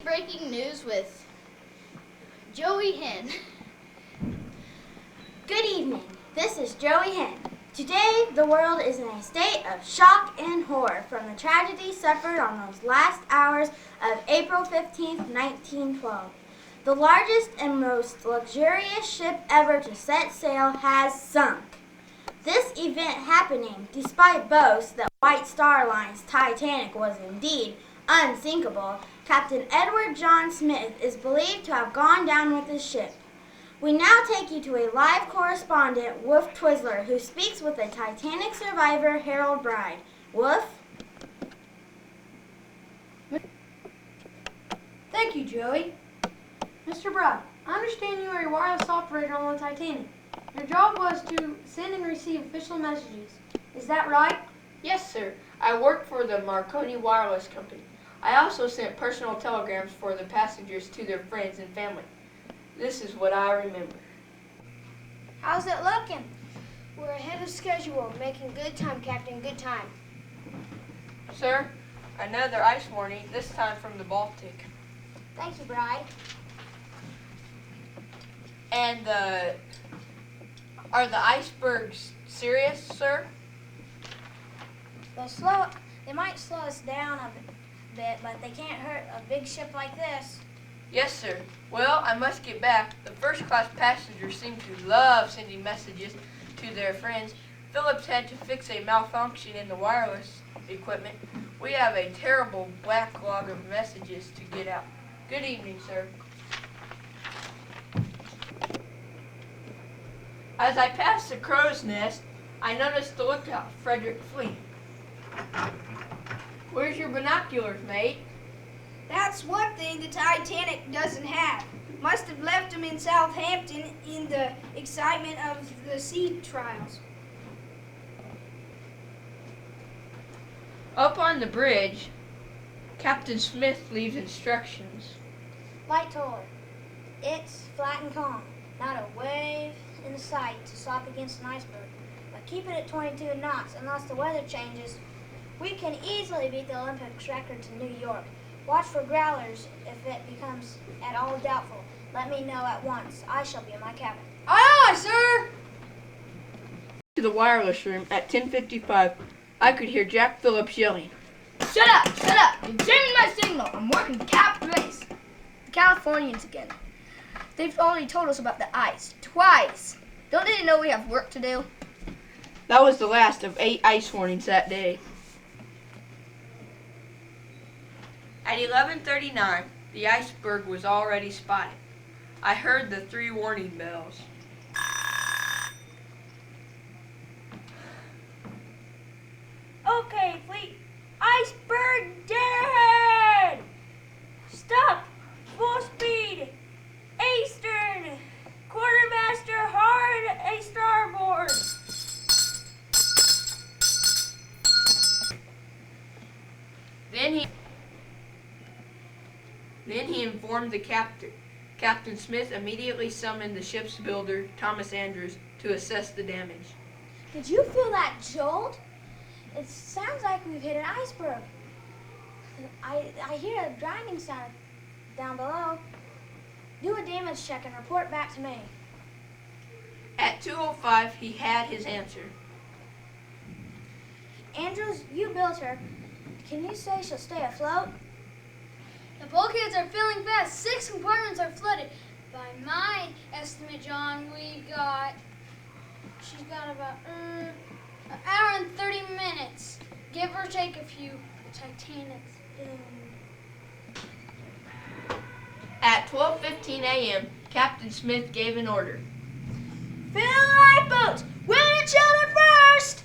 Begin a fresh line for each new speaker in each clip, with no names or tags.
breaking news with Joey Hen.
Good evening. This is Joey Hen. Today, the world is in a state of shock and horror from the tragedy suffered on those last hours of April 15th, 1912. The largest and most luxurious ship ever to set sail has sunk. This event happening despite boasts that White Star Line's Titanic was indeed unsinkable, Captain Edward John Smith is believed to have gone down with his ship. We now take you to a live correspondent, Wolf Twizzler, who speaks with the Titanic survivor, Harold Bride. Wolf?
Thank you, Joey. Mr. Bride, I understand you are a wireless operator on the Titanic. Your job was to send and receive official messages. Is that right?
Yes, sir. I worked for the Marconi Wireless Company. I also sent personal telegrams for the passengers to their friends and family. This is what I remember.
How's it looking? We're ahead of schedule, making good time, Captain, good time.
Sir, another ice warning, this time from the Baltic.
Thank you, Bride.
And are the icebergs serious, sir?
They might slow us down a bit, but they can't hurt a big ship like this.
Yes, sir. Well, I must get back. The first-class passengers seem to love sending messages to their friends. Phillips had to fix a malfunction in the wireless equipment. We have a terrible backlog of messages to get out. Good evening, sir. As I passed the crow's nest, I noticed the lookout, Frederick Fleet. Where's your binoculars, mate?
That's one thing the Titanic doesn't have. Must have left them in Southampton in the excitement of the sea trials.
Up on the bridge, Captain Smith leaves instructions.
Light to her. It's flat and calm. Not a wave in sight to slap against an iceberg. But keep it at 22 knots unless the weather changes. We can easily beat the Olympics record to New York. Watch for growlers if it becomes at all doubtful. Let me know at once. I shall be in my cabin.
Aye, aye, sir!
To the wireless room at 10:55, I could hear Jack Phillips yelling.
Shut up! Shut up! You're jamming my signal! I'm working cap race.
The Californians again. They've already told us about the ice. Twice. Don't they know we have work to do?
That was the last of 8 ice warnings that day. At 11:39, the iceberg was already spotted. I heard the 3 warning bells.
Okay, fleet. Iceberg dead! Stop! Full speed! Eastern! Quartermaster hard a starboard!
Then he informed the captain. Captain Smith immediately summoned the ship's builder, Thomas Andrews, to assess the damage.
Did you feel that jolt? It sounds like we've hit an iceberg. I hear a grinding sound down below. Do a damage check and report back to me.
At 2:05, he had his answer.
Andrews, you built her. Can you say she'll stay afloat?
The bulkheads are filling fast. 6 compartments are flooded. By my estimate, John, she's got about an hour and 30 minutes. Give or take a few. The Titanic's
At 12:15 a.m., Captain Smith gave an order.
Fill the lifeboats! Women and children first!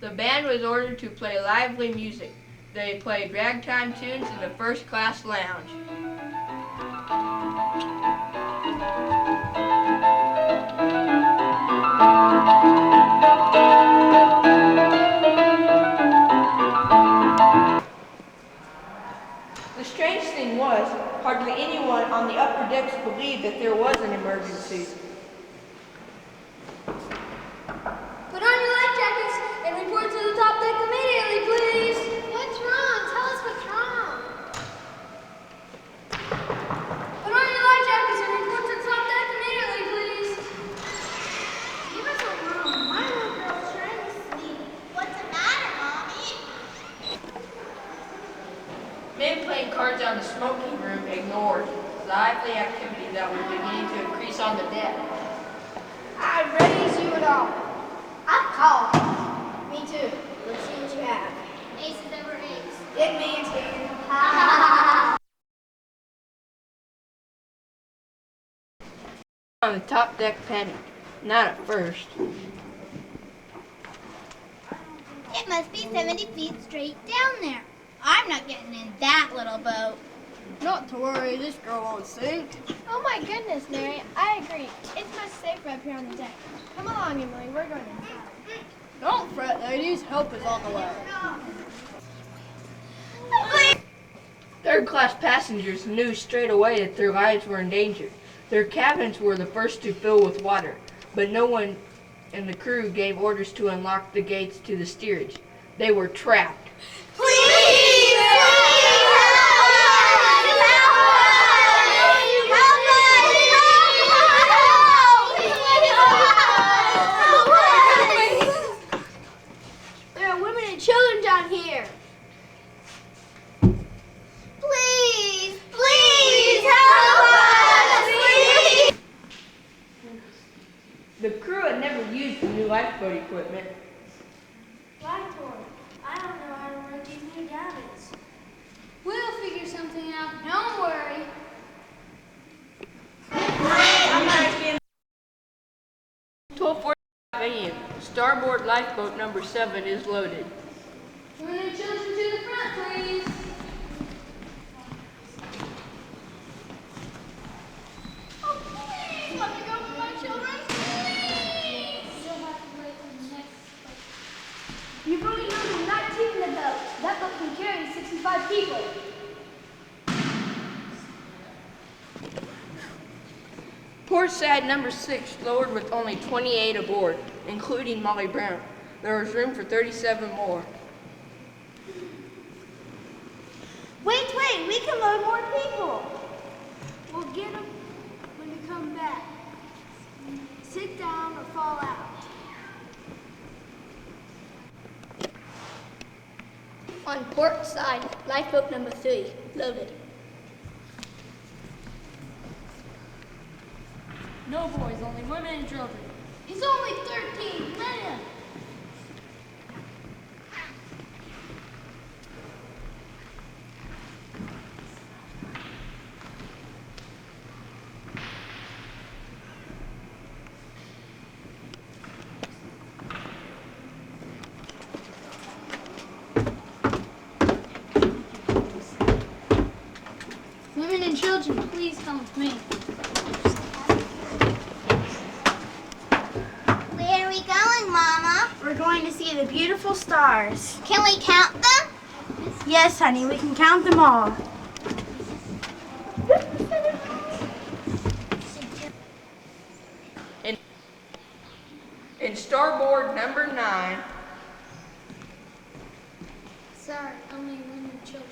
The band was ordered to play lively music. They played ragtime tunes in the first-class lounge. The strange thing was, hardly anyone on the upper decks believed that there was an emergency.
Put on your life jackets and report to the top deck immediately, please. What's wrong? Tell us what's wrong.
Men playing cards on the smoking room ignored lively activity that was beginning to increase on the deck.
I raise you at all.
I call.
Me too. Let's see what you have.
Aces over eights.
It means here.
On the top deck panicked. Not at first.
It must be 70 feet straight down there. I'm not getting in that little boat.
Not to worry, this girl won't sink.
Oh my goodness, Mary. I agree. It's much safer up here on the deck. Come along, Emily. We're going inside.
Don't fret, ladies. Help is on the way.
Third-class passengers knew straight away that their lives were in danger. Their cabins were the first to fill with water, but no one in the crew gave orders to unlock the gates to the steerage. They were trapped.
There are women and children down here.
Please help us! Please!
The crew had never used the new lifeboat equipment.
Blackboard, I don't know how to work these new gadgets.
We'll figure something out. Don't worry.
12:45 a.m. Starboard lifeboat number 7 is loaded.
Women and children to the front, please. Oh, please, let me go for my children, please. You'll have to wait for the next boat.
You've only loaded 19 in the boat. That boat can carry 65 people.
Port side number 6 lowered with only 28 aboard, including Molly Brown. There was room for 37 more.
Wait, we can load more people.
We'll get them when we come back. Sit down or fall out.
On port side, lifeboat number 3, loaded.
No boys, only women and children.
It's only 13 men. Women and children, please come with me.
Where are we going, Mama? We're going to see the beautiful stars. Can we count them? Yes, honey, we can count them all.
In starboard number 9,
Sorry, only women and children.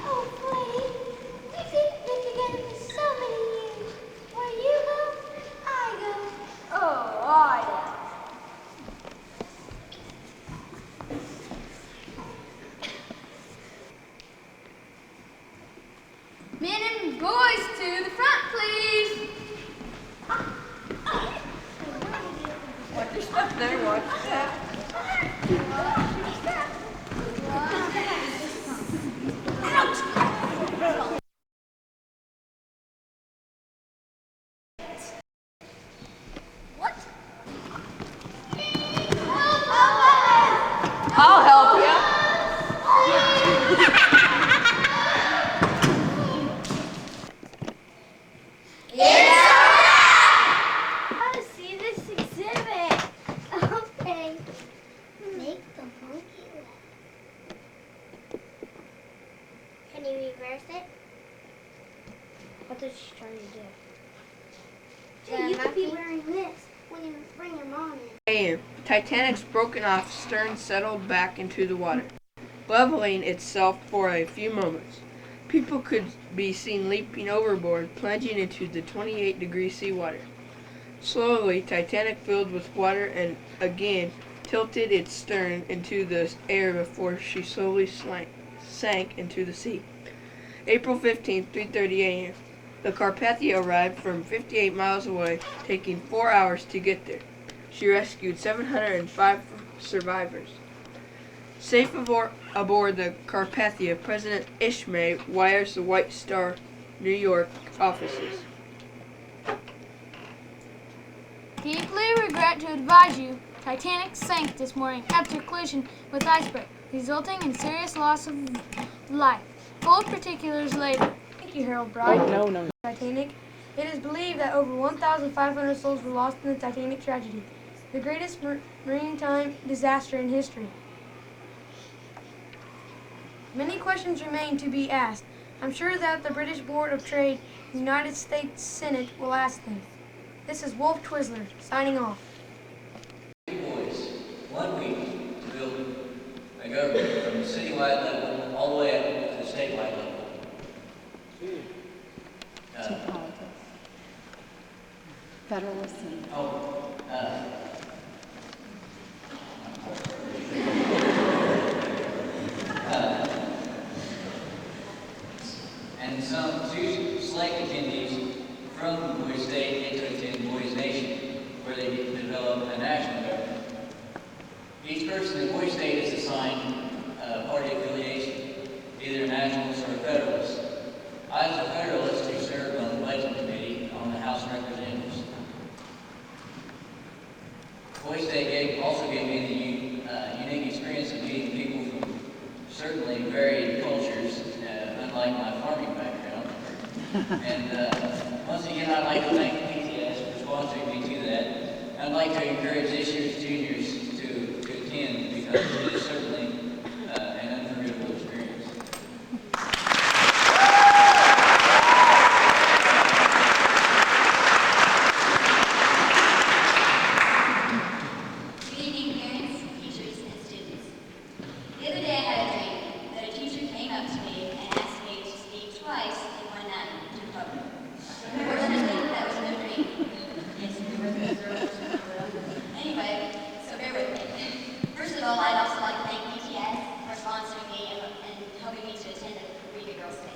Oh, Blake, we've been together for so many years. Where you go, I go.
Oh, I
Men and boys to the front, please.
watch your step there, watch your step. I'll help you.
I want to see this exhibit. Okay. Make the monkey laugh. Can you reverse it?
What is she trying to do?
Jay, you could be wearing this when you bring your mom in.
A.M. Titanic's broken off stern settled back into the water, leveling itself for a few moments. People could be seen leaping overboard, plunging into the 28-degree seawater. Slowly, Titanic filled with water and again tilted its stern into the air before she slowly sank into the sea. April 15th, 3:30 a.m. The Carpathia arrived from 58 miles away, taking 4 hours to get there. She rescued 705 survivors. Safe aboard the Carpathia, President Ishmael wires the White Star New York offices.
Deeply regret to advise you, Titanic sank this morning after collision with iceberg, resulting in serious loss of life. Full particulars later.
Thank you, Harold Bride. No. Titanic. It is believed that over 1,500 souls were lost in the Titanic tragedy, the greatest maritime disaster in history. Many questions remain to be asked. I'm sure that the British Board of Trade and United States Senate will ask them. This is Wolf Twizzler, signing off.
Boys, 1 week to build a government from the citywide level all the way up to the statewide level.
Federalism.
And some 2 select attendees from Boise State get to attend Boise Nation, where they get to develop a national government. Each person in Boise State is assigned a party affiliation, either nationalist or federalist. I was a federalist who served on the Budget Committee on the House of Representatives. Boise State also gave me the unique experience of meeting people from certainly varied cultures, unlike my farming background. And once again, I'd like to thank TitanicEtc for sponsoring me to that. I'd like to encourage this year's juniors to attend because it is certainly an unforgettable experience.
Good evening, parents, teachers, and students. The other day I had a dream that a teacher came up to me and asked me to speak twice in one night to the public. Fortunately, that was no dream. Yes, anyway, so bear with me. First of all, I'd also like to thank BTS for sponsoring me and helping me to attend the Riga Girls Day.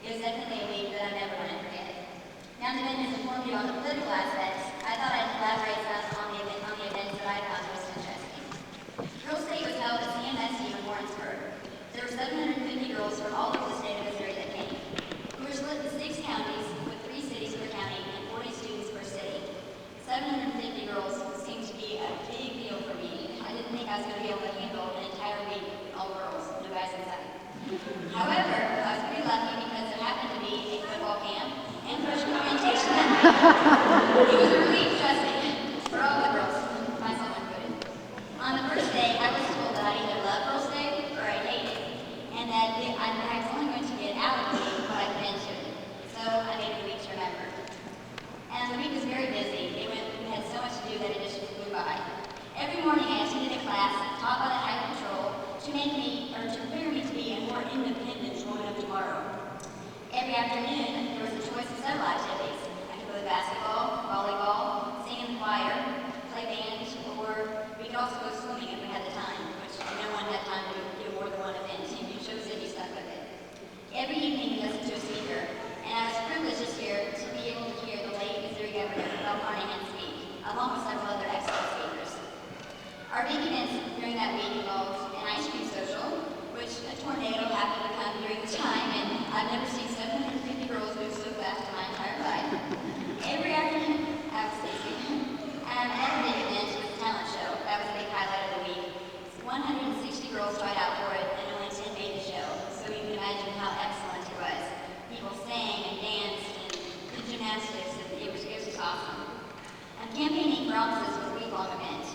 It was definitely a week that I'm never going to forget. Now that Ben has informed you on the political aspects, I thought I'd elaborate some on the events that I found most interesting. Girls' Day was held at CMSU in Warrensburg. There were 750 girls from all over the state of Missouri that came. We were split into 6 counties with 3 cities per county and 40 students per city. 750 girls seemed to be a big deal for me. I didn't think I was going to be able to handle an entire week all girls, no guys inside. However, I was pretty lucky because there happened to be a football camp and freshman orientation that night. It was a relief, trust me, for all the girls, myself included. On the first day, I was told that I either loved Girls' Day or I hated it, and that I was only going to get out of the week what I put into it. So I made the week to remember. And the week was very busy. We had so much to do that it just flew by. Every morning I attended a class taught by the Highway Patrol to prepare me to be a more independent woman of tomorrow. Every afternoon, there was a choice of several activities. I could play basketball, volleyball, sing in the choir, play band, or we could also go swimming if we had the time, which no one had time to do more than one event. If you chose it, you stuck with it. Every evening, we listened to a speaker, and I was privileged this year to be able to hear the late Missouri Governor Bill Carnahan speak, along with several other excellent speakers. Our big events during that week involved an ice cream social, which a tornado happened to come during the time, and I've never seen 750 girls move so fast in my entire life. Every afternoon, I was Stacy. Another big event was the talent show. That was a big highlight of the week. 160 girls tried out for it, and only 10 made the show, so you can imagine how excellent it was. People sang and danced and did gymnastics, and it was just awesome. Campaigning for offices was a week-long event.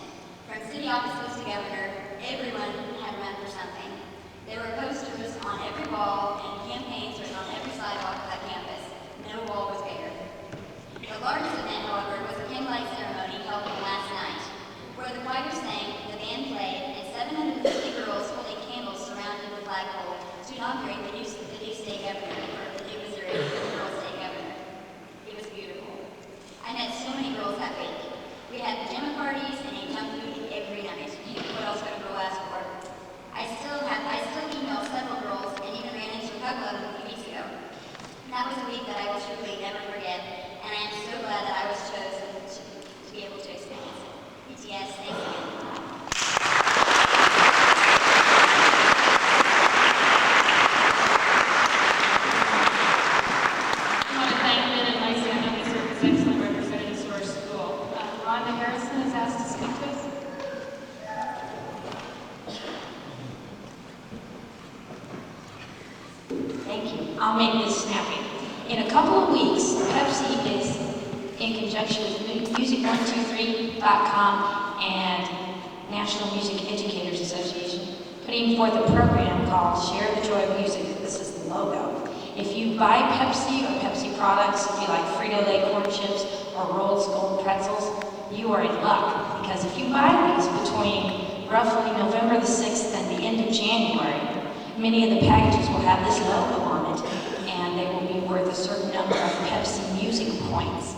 From city offices to governor, everyone had run for something. There were posters on every wall and campaigns written on every sidewalk of that campus. No wall was bigger. The largest event, however, was a candlelight ceremony held on last night, where the choir sang, the band played, and 750 girls holding candles surrounded the flagpole to inaugurate the new state governor. secretary to the Girls' Day Governor. It was beautiful. I met so many girls that week. We had pajama parties and ate junk food every night. What else could a girl ask for? I still email several girls and even ran into a couple of them a few weeks ago. That was a week that I will truly never forget, and I am so glad that I was chosen to be able to experience it. BTS, thanks again.
I want to thank Ben and Lacey. I know these are excellent representatives to our school. Rhonda Harrison is asked to speak to us.
Thank you. I'll make this snappy. In a couple of weeks, Pepsi is, in conjunction with Music123.com and National Music Educators Association, putting forth a program called Share the Joy of Music. This is the logo. If you buy Pepsi or Pepsi products, if you like Frito-Lay corn chips or Rolled Golden pretzels, you are in luck. Because if you buy these between roughly November the 6th and the end of January, many of the packages will have this logo on it, and they will be worth a certain number of Pepsi Music points.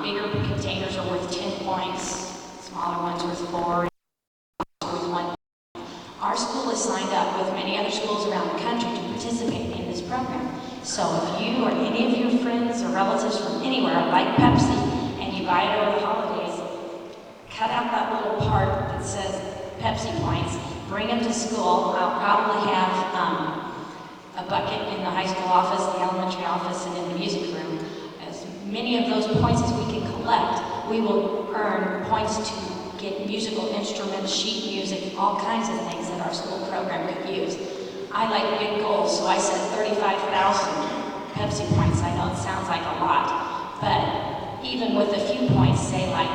Bigger containers are worth 10 points, smaller ones worth 4, worth 1. Our school is signed up with many other schools around the country to participate in this program. So if you or any of your friends or relatives from anywhere like Pepsi, and you buy it over the holidays, cut out that little part that says Pepsi points, bring them to school. I'll probably have a bucket in the high school office, the elementary office, and in the music room. As many of those points as we can collect, we will earn points to get musical instruments, sheet music, all kinds of things that our school program could use. I like big goals, so I said 35,000 Pepsi points. I know it sounds like a lot, but even with a few points, say like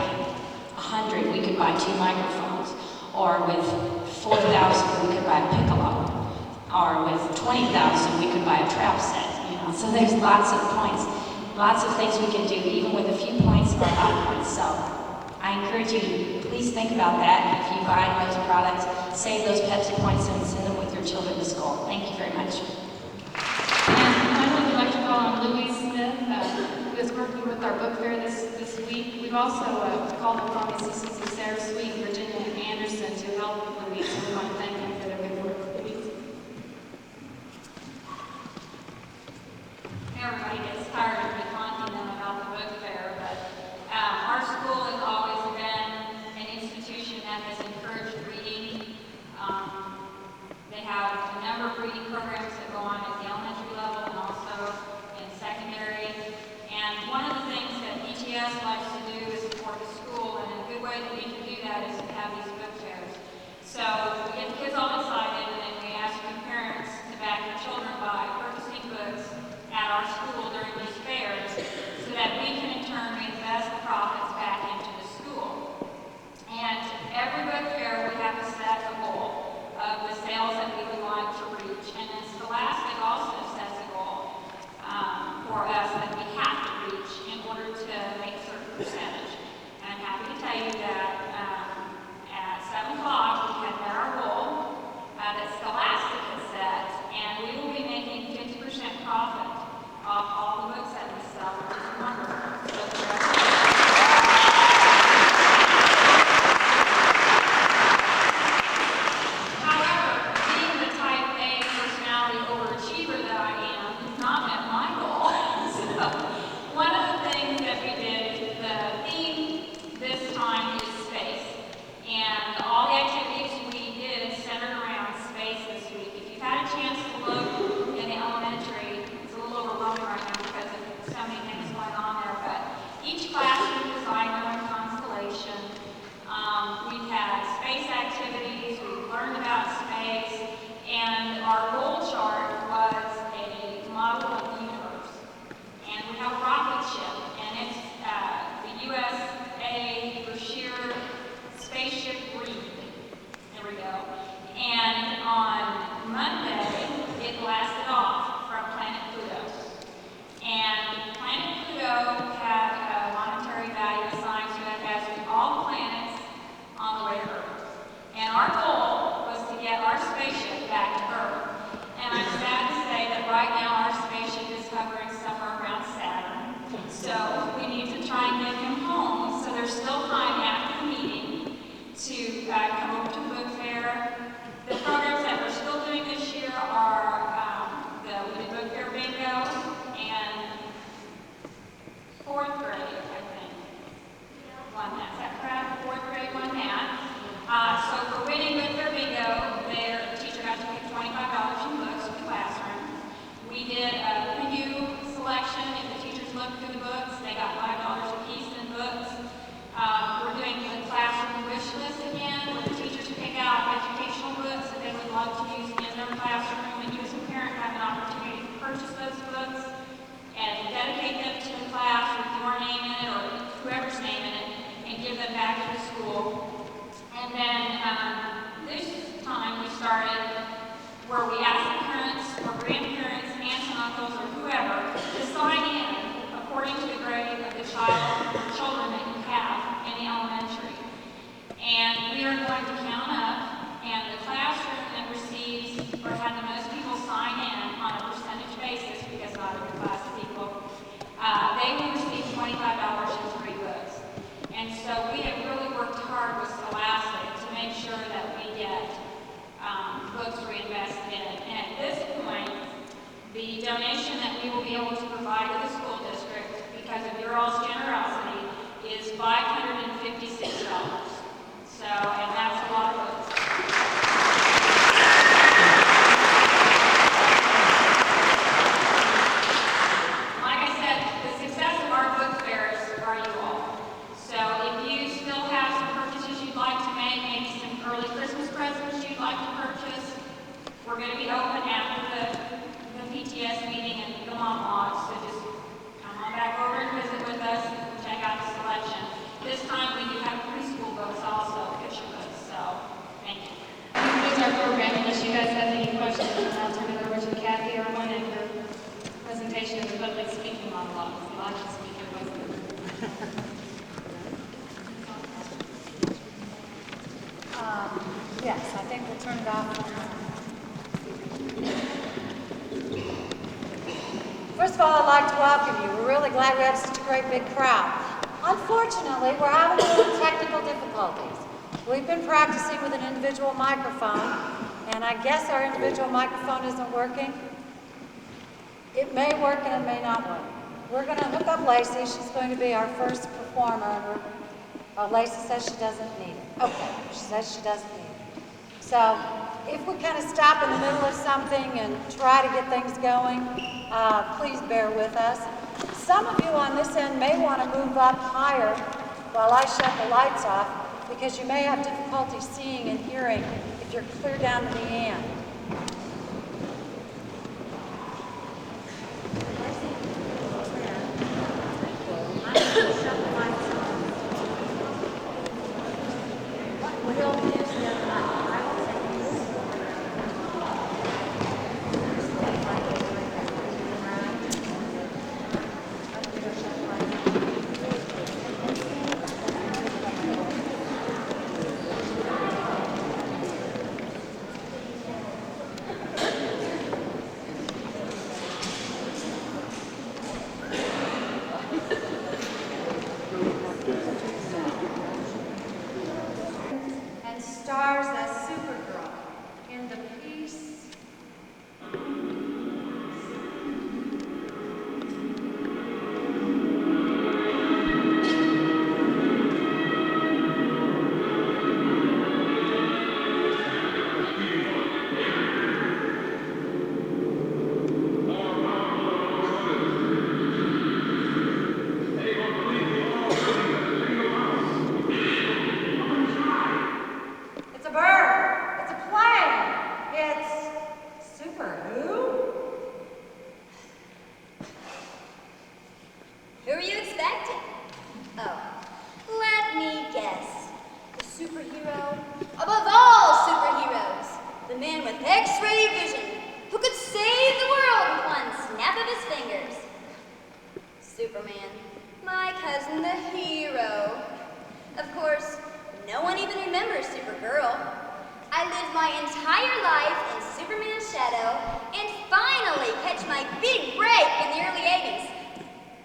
100, we could buy 2 microphones. Or with 4,000, we could buy a piccolo. Or with 20,000, we could buy a trap set. So there's lots of points, lots of things we can do, even with a few points or a lot of points. So I encourage you to please think about that. If you buy those products, save those Pepsi points and send them with your children to school. Thank you very much.
And finally, we'd like to call on Louise Smith, who is working with our book fair this week. We've also called upon the assistance of Sarah Sweet and Virginia Anderson to help Louise, so we want to thank them for their good work. Louise.
Everybody gets tired of me taunting them about the book fair, but our school has always been an institution that has encouraged reading. They have a number of reading programs that go on at the elementary level and also in secondary. And one of the things that BTS likes to do is support the school, and a good way that we can do that is to have these book fairs. So we get the kids all excited, and then we ask the parents to back their children by purchasing books at our school during these fairs so that we can in turn reinvest the profits back into the school. And every book fair we have to set a goal of the sales that we would like to reach. And then Scholastic also sets a goal for us that we have to reach in order to make a certain percentage. And I'm happy to tell you that at 7 o'clock we had met our goal that Scholastic has set, and we will be making 50% profit off all the books that we sell, which is wonderful. So however, being the type A personality overachiever that I am, has not met my goal. So one of the things that we did, the theme this time is space. And all the activities we did centered around space this week. If you've had a chance to look in the elementary, it's a little overwhelming right now because of so many things going on there, but each classroom designed their own constellation. We had space activities, we learned about space, and our goal chart was a model of the universe. And we have a rocket ship, and it's the USA Brashear Spaceship Reed. There we go. And on Monday, it blasted off from planet Pluto. And planet Pluto had a monetary value assigned to it as with all planets on the way to Earth. And our goal was to get our spaceship back to Earth. And I'm sad to say that right now our spaceship is hovering there's still time after the meeting to come over to the book fair. The programs that we're still doing this year are we did book fair bingo and fourth grade, I think, won that. Is that correct? Fourth grade won that. So for winning book fair bingo, their teacher got to pick $25 in books for the classroom. We did a preview selection. If the teachers looked through the books, they got $5 a piece in books. We're doing the classroom wish list again, where the teachers pick out educational books that they would love to use in their classroom, and you as a parent have an opportunity to purchase those books and dedicate them to the class with your name in it or whoever's name in it, and give them back to the school. And then this time we started where we asked the parents or grandparents, aunts and uncles, or whoever to sign in according to the grade of the children that you have in the elementary. And we are going to count up, and the classroom that receives or had the most people sign in on a percentage basis, because not every class is equal, they will receive $25 in free books. And so we have really worked hard with Scholastic to make sure that we get books reinvested in. And at this point, the donation that we will be able to provide to the school district, because of your all's generosity, is $556. So, and that's a lot of books. Like I said, the success of our book fairs are you all. So if you still have some purchases you'd like to make, maybe some early Christmas presents you'd like to purchase, we're going to be open after the PTS meeting and the mom lodge, so just come on back over and visit with us and check out the selection. This time we do have preschool books also, picture books, so thank you.
That concludes our program. Unless you guys have any questions, I'll turn it over to Kathy or one in her presentation of the public speaking monologue. If you like to speak, your voice.
Yes, I think we'll turn it off. First of all, I'd like to welcome you. We're really glad we have such a great big crowd. Unfortunately, we're having a little technical difficulties. We've been practicing with an individual microphone, and I guess our individual microphone isn't working. It may work and it may not work. We're going to hook up Lacey. She's going to be our first performer. Lacey says she doesn't need it. Okay, she says she doesn't need it. So if we kind of stop in the middle of something and try to get things going, please bear with us. Some of you on this end may want to move up higher while I shut the lights off, because you may have difficulty seeing and hearing if you're clear down to the end. Stars as Supergirl in the piece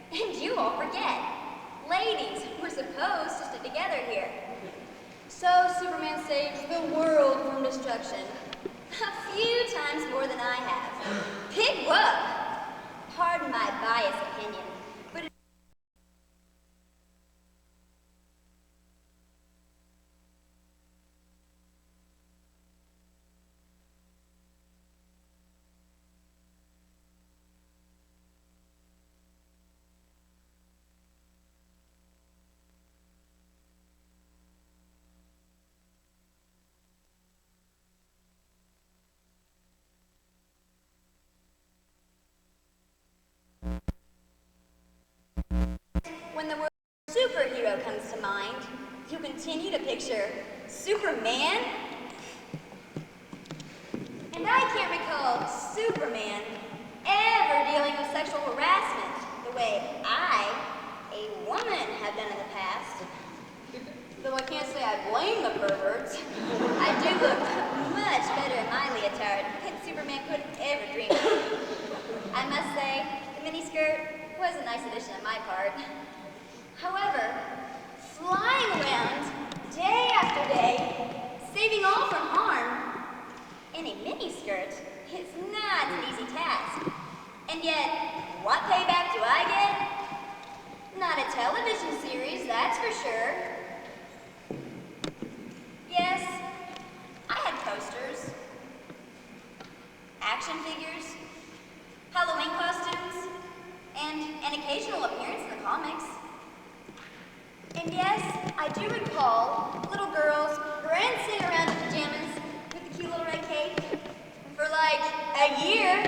And you all forget, ladies were supposed to together here. So Superman saves the world from destruction. A few times more than I have. Pig what? Pardon my biased opinion, but when the word superhero comes to mind, you continue to picture Superman? And I can't recall Superman ever dealing with sexual harassment the way I, a woman, have done in the past. Though I can't say I blame the perverts. I do look much better in my leotard than Superman could ever dream of. I must say, the miniskirt was a nice addition on my part. However, flying around day after day, saving all from harm, in a miniskirt is not an easy task. And yet, what payback do I get? Not a television series, that's for sure. Yes, I had posters, action figures, Halloween costumes, and an occasional appearance in the comics. And yes, I do recall little girls prancing around in pajamas with the cute little red cape for like a year.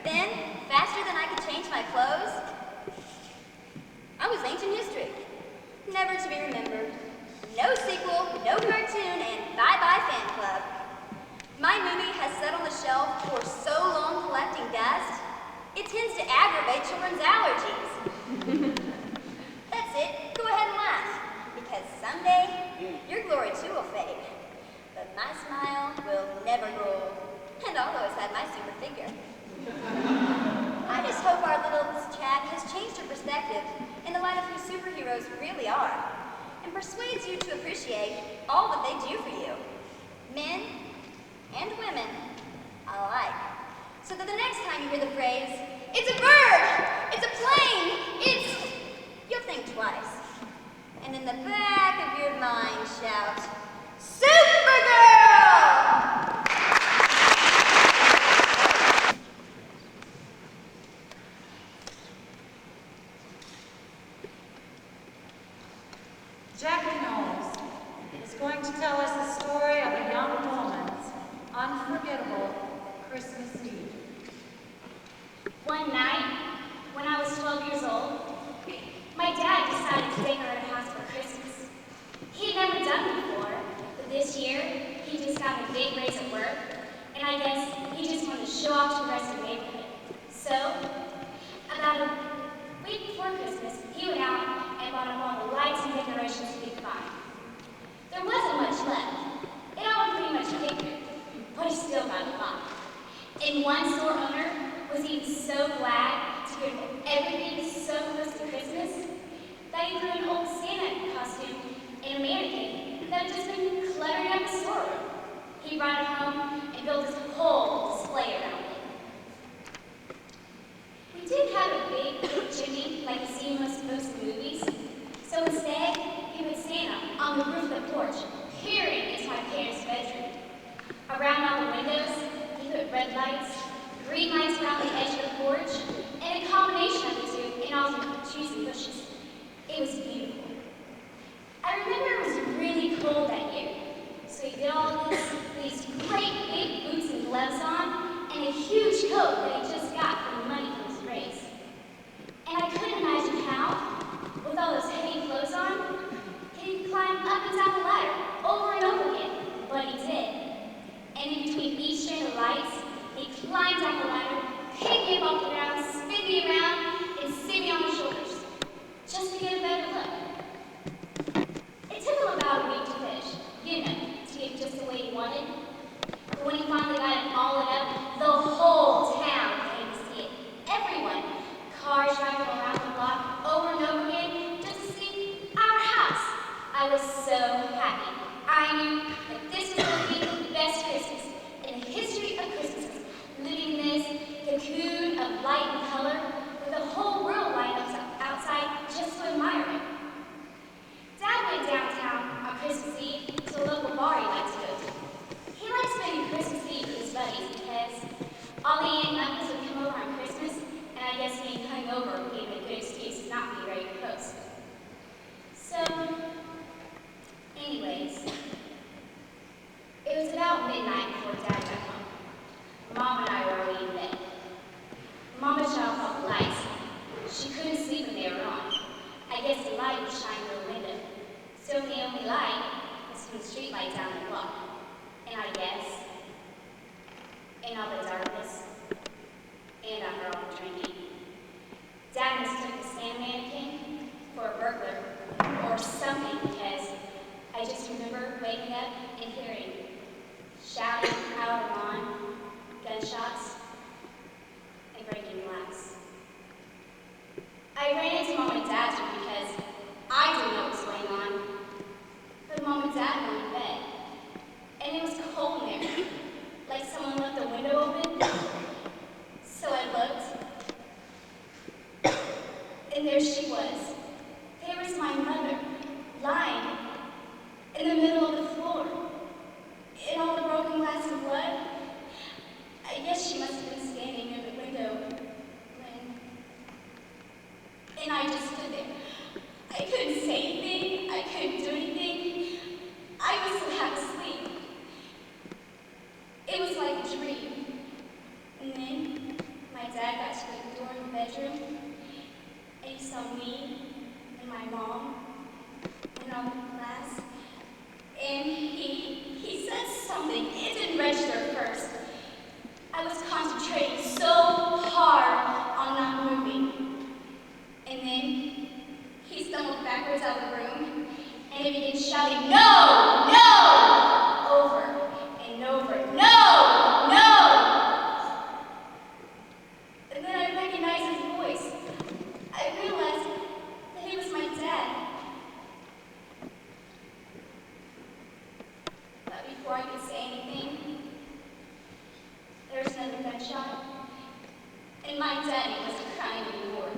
Then, faster than I could change my clothes, I was ancient history, never to be remembered. No sequel, no cartoon, and bye-bye fan club. My movie has sat on the shelf for so long collecting dust, it tends to aggravate children's allergies. That's it. Go ahead and laugh, because someday your glory too will fade. But my smile will never grow old, and I'll always have my super figure. I just hope our little chat has changed your perspective in the light of who superheroes really are, and persuades you to appreciate all that they do for you, men and women alike. So that the next time you hear the phrase, "It's a bird! It's a plane! It's..." you'll think twice. And in the back of your mind shout, "Supergirl!"
Jackie Knowles is going to tell us the story of a young woman's unforgettable Christmas Eve.
One night, when I was 12 years old, my dad decided to take her to the house for Christmas. He'd never done it before, but this year, he just got a big raise at work, and I guess he just wanted to show off to the rest of the neighborhood. So, about a week before Christmas, he went out and bought up all the lights and decorations he could find. There wasn't much left. It all pretty much figured, but he still got a lot. And one store owner was even so glad to get everything so close to Christmas that he threw an old Santa costume in a mannequin that had just been cluttering up the storeroom. He brought it home and built his whole display around it. We didn't have a big chimney like you see in most movies, so instead, he put Santa on the roof of the porch, peering into my parents' bedroom. Around all the windows, he put red lights, green lights around the edge of the porch, and a combination of the two in all the trees and bushes. It was beautiful. I remember it was really cold that year, so he did all these great big boots and gloves on, and a huge coat that he just got from the money from his raise. And I couldn't imagine how, with all those heavy clothes on, he could climb up and down the ladder over and over again, but he did. And in between each strand of lights, he climbed down the ladder, picked me up off the ground, spin me around, and sit me on his shoulders, just to get a better look. It took him about a week to finish, to get just the way he wanted. But when he finally got it all up, the whole town came to see it. Everyone. Cars driving around the block over and over again just to see our house. I was so happy. I knew that this was going to be the best Christmas in the history of Christmases, living in this cocoon of light and color with the whole world lined up outside just to admire it. Dad went downtown on Christmas Eve to a local bar he likes to go to. He likes spending Christmas Eve with his buddies because all the aunt and uncles would come over on Christmas, and I guess being hungover gave him a good excuse to not be ready to host. So, anyways, it was about midnight before Dad got home. Mom and I were already in bed. Mama shut off all the lights. She couldn't sleep when they were on. I guess the light was shining through the window. So the only light was from the street light down the block. And I guess, in all the darkness, and on her own drinking, Dad mistook the sand mannequin for a burglar or something because I just remember waking up and hearing shouting out of lawn, gunshots, and breaking glass. I ran into Mom and Dad's room because I didn't know what was going on. But Mom and Dad were in bed, and it was cold in there, like someone left the window open. So I looked, and there she was. There was my mother, lying in the middle of the floor, in all the broken glass and blood. I guess she must have been standing near the window and I just stood there. I couldn't say anything. I couldn't do anything. I was so half asleep. It was like a dream. And then my dad got to the door in the bedroom, and he saw me and my mom and all the glass. And he said something. It didn't register at first. I was concentrating so hard on not moving. And then he stumbled backwards out of the room, and he began shouting, "No! No!" over and over, "No! No!" And then I recognized his voice. I realized that he was my dad. But before I could say anything, there was another gunshot, and my daddy wasn't crying anymore.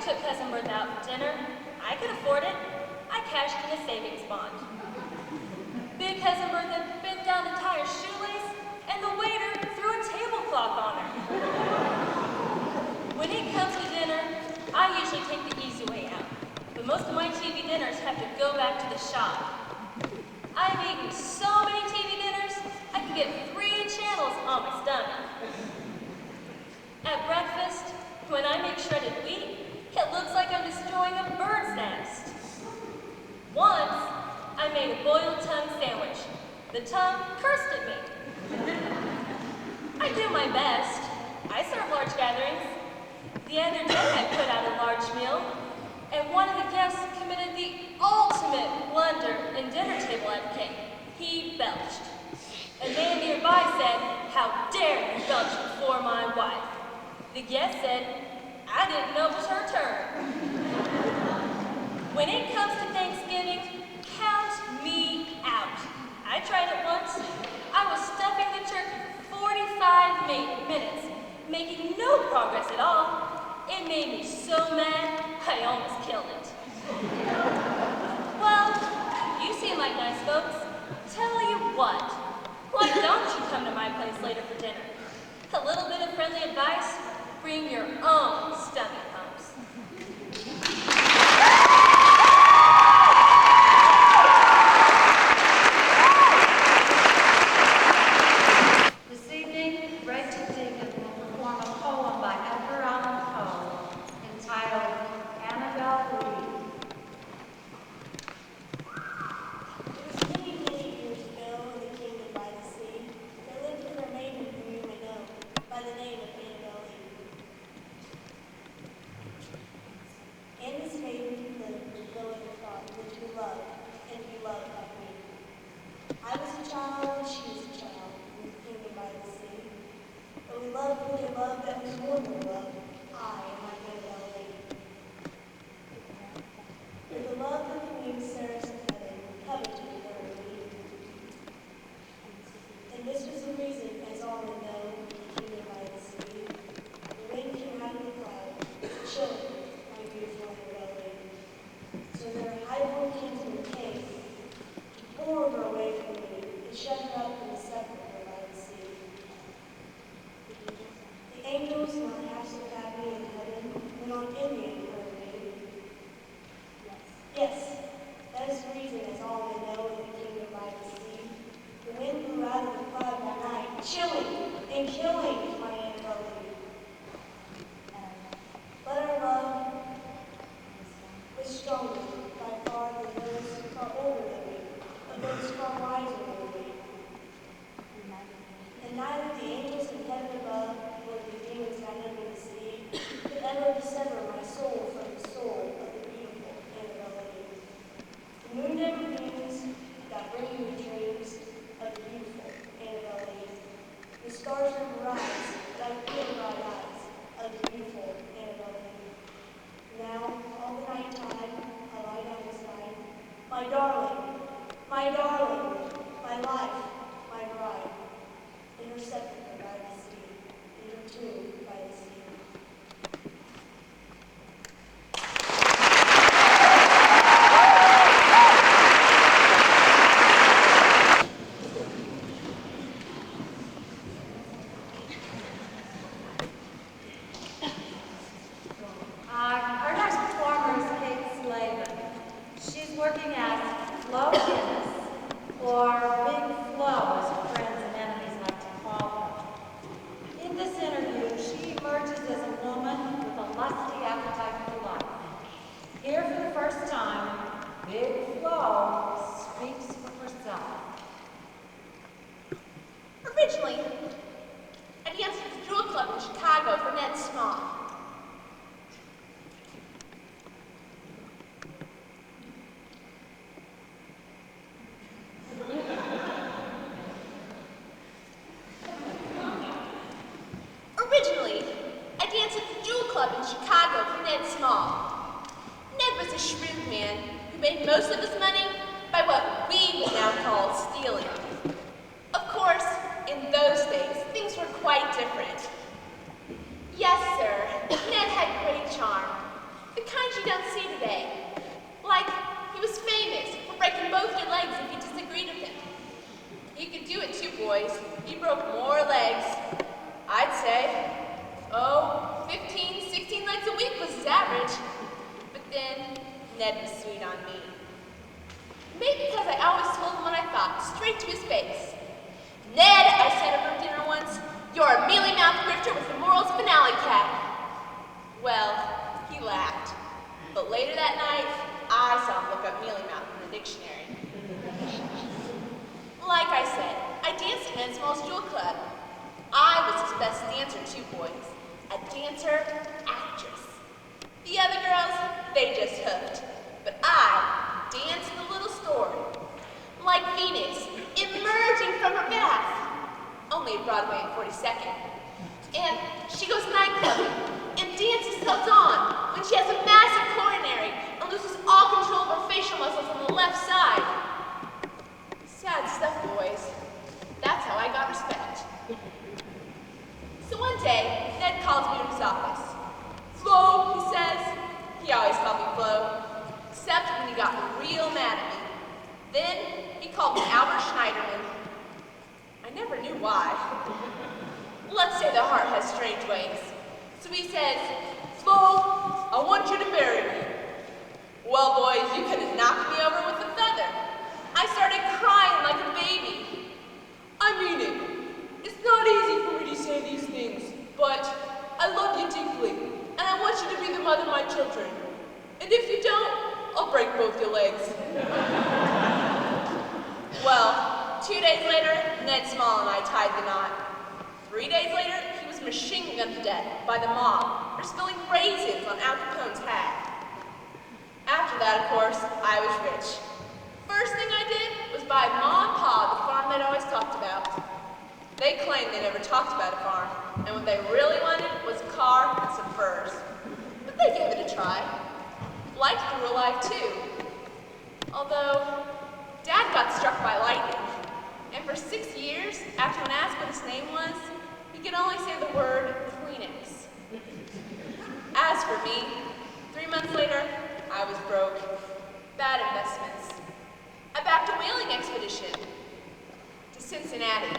took Cousin Bertha out for dinner. I could afford it. I cashed in a savings bond. Big Cousin Bertha bent down to tie her shoelace, and the waiter threw a tablecloth on her. When it comes to dinner, I usually take the easy way out, but most of my TV dinners have to go back to the shop. I've eaten so many TV dinners, I can get 3 channels on my stomach. At breakfast, when I make shredded wheat, it looks like I'm destroying a bird's nest. Once, I made a boiled tongue sandwich. The tongue cursed at me. I do my best. I serve large gatherings. The other day I put out a large meal, and one of the guests committed the ultimate blunder in dinner table etiquette. He belched. A man nearby said, "How dare you belch before my wife?" The guest said, "I didn't know it was her turn." When it comes to Thanksgiving, count me out. I tried it once. I was stuffing the turkey for 45 minutes, making no progress at all. It made me so mad, I almost killed it. Well, you seem like nice folks. Tell you what, why don't you come to my place later for dinner? A little bit of friendly advice, bring your own stomach pumps.
This evening, Rachel Deacon will perform a poem by Edgar Allan Poe entitled Annabel Lee.
It was many, many years ago in the kingdom by the sea, there lived a maiden whom you may know by the name of Annabel Lee. And this maiden lived with no other thought than to be loved and to be loved by me. I was a child, she was a child, in the kingdom by the sea. But we loved with a love that was more than love, I and my Annabel Lee. With the love of Queen Sarah coveted her me. And this was the reason, as all may know, the kingdom by the sea, the wind came out of the cloud, chilling my beautiful Annabel Lee. So their highborn kinsman came, to pour her away from me, and shut her up in the sepulchre by the sea. The angels, not half so happy in heaven, went on envying her and me. Yes, that is the reason, as all may know, in the kingdom by the sea, the wind blew out of the cloud by night, chilling and killing my Annabel Lee. But our love was stronger by far than those far older than me, of those far wiser than me. And neither the angels in heaven above, nor the demons down under the sea, could ever dissever my soul from the soul of the beautiful Annabel Lee. The moon never beams, that bringing me dreams of the beautiful Annabel Lee. The stars never rise, that I feel bright eyes of the beautiful Annabel Lee. Now, all the night time, I lie down beside my darling, my life, my bride, in her sepulchre by the sea, in her tomb by the sea.
Our next performer is Kate Slavin. She's working as Flo Guinness, or Big Flo, as her friends and enemies like to call her. In this interview, she emerges as a woman with a lusty appetite for life. Here for the first time, Big Flo speaks for herself.
Originally, I danced at the Jewel Club in Chicago for Ned Small. Originally, I danced at the Jewel Club in Chicago for Ned Small. Ned was a shrewd man who made most of his money by what we would now call stealing. Of course, in those days, things were quite different. Yes, sir, Ned had great charm. The you don't see today. Like he was famous for breaking both your legs if you disagreed with him. He could do it too, boys. He broke more legs. I'd say, 15, 16 legs a week was his average. But then, Ned was sweet on me. Maybe because I always told him what I thought, straight to his face. Ned, I said over dinner once, you're a mealy-mouthed grifter with the morals of an alley cat. Well, he laughed. But later that night, I saw him look up mealy-mouthed in the dictionary. Like I said, I danced at Ned's Small's Jewel Club. I was his best dancer too, boys. A dancer-actress. The other girls, they just hoofed. But I danced in the little story. Like Venus, emerging from her bath. Only at Broadway and 42nd. And she goes nightclubbing and dances till dawn when she has a massive coronary and loses all control of her facial muscles on the left side. Sad stuff, boys. That's how I got respect. So one day, Ned calls me to his office. Flo, he says. He always called me Flo, except when he got real mad at me. Then he called me Albert Schneiderman. I never knew why. Let's say the heart has strange ways. So he says, Flo, I want you to marry me. Well, boys, you could have knocked me over with a feather. I started crying like a baby. I mean it. It's not easy for me to say these things, but I love you deeply, and I want you to be the mother of my children. And if you don't, I'll break both your legs. Well, 2 days later, Ned Small and I tied the knot. 3 days later, he was machine gunned to death by the mob for spilling raisins on Al Capone's hat. After that, of course, I was rich. First thing I did was buy Ma and Pa the farm they'd always talked about. They claimed they never talked about a farm, and what they really wanted was a car and some furs. But they gave it a try. Liked the real life too. Although, Dad got struck by lightning, and for 6 years, after when asked what his name was, he could only say the word Kleenex. As for me, 3 months later, I was broke. Bad investments. I backed a whaling expedition to Cincinnati.